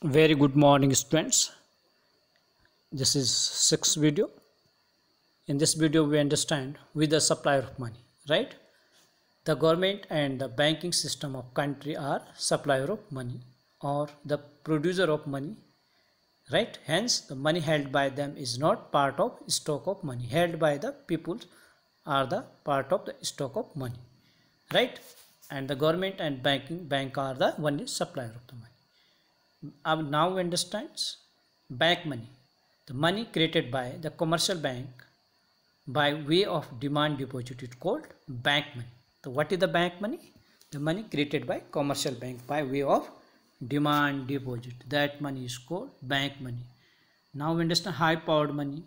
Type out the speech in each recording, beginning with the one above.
Very good morning, students. This is sixth video. In this video, we understand with the supplier of money, right? The government and the banking system of country are supplier of money or the producer of money, right? Hence, the money held by them is not part of stock of money held by the people are the part of the stock of money, right? And the government and bank are the only supplier of the money. Now understands bank money, the money created by the commercial bank by way of demand deposit is called bank money. So what is the bank money? The money created by commercial bank by way of demand deposit, that money is called bank money. Now we understand high powered money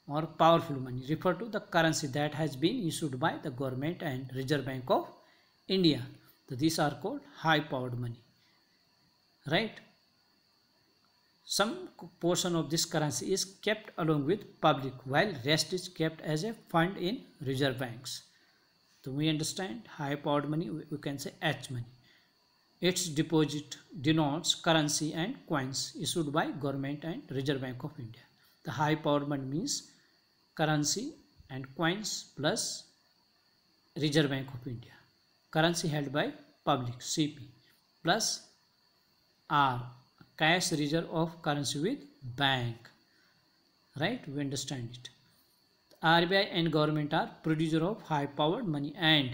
or powerful money refer to the currency that has been issued by the government and Reserve Bank of India. So these are called high powered money, right? Some portion of this currency is kept along with public while rest is kept as a fund in reserve banks. So we understand high powered money, we can say H money. Its deposit denotes currency and coins issued by government and Reserve Bank of India. The high powered money means currency and coins plus Reserve Bank of India. Currency held by public CP plus R cash reserve of currency with bank, right? We understand it. RBI and government are producer of high powered money and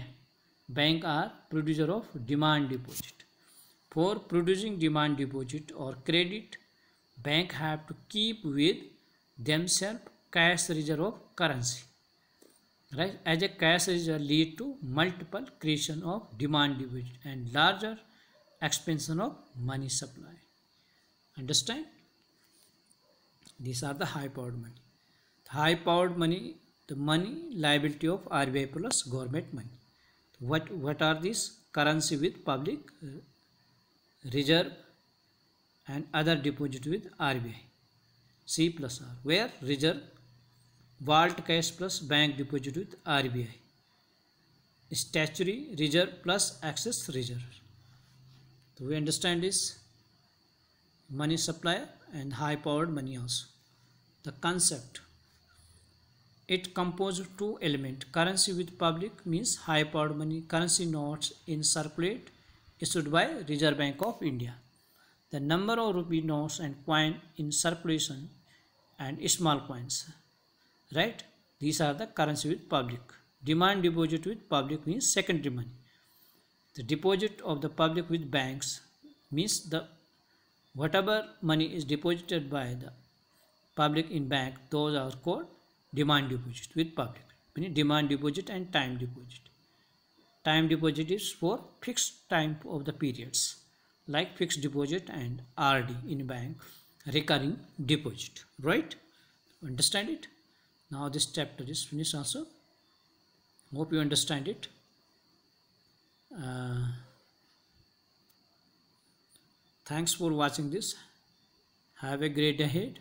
bank are producer of demand deposit. For producing demand deposit or credit, bank have to keep with themselves cash reserve of currency, right? As a cash reserve lead to multiple creation of demand deposit and larger expansion of money supply. Understand? These are the high powered money. High powered money, the money liability of RBI plus government money. What are these? Currency with public reserve and other deposit with RBI. C plus R, where reserve vault cash plus bank deposit with RBI. Statutory reserve plus access reserve. So we understand this money supplier and high powered money also. The concept, it composed of two elements. Currency with public means high powered money, currency notes in circulate issued by Reserve Bank of India. The number of rupee notes and coin in circulation and small coins, right? These are the currency with public. Demand deposit with public means secondary money. The deposit of the public with banks means the whatever money is deposited by the public in bank, those are called demand deposit with public. Meaning demand deposit and time deposit. Time deposit is for fixed time of the periods, like fixed deposit and RD in bank, recurring deposit, right? Understand it? Now this chapter is finished also. Hope you understand it. Thanks for watching this. Have a great day ahead.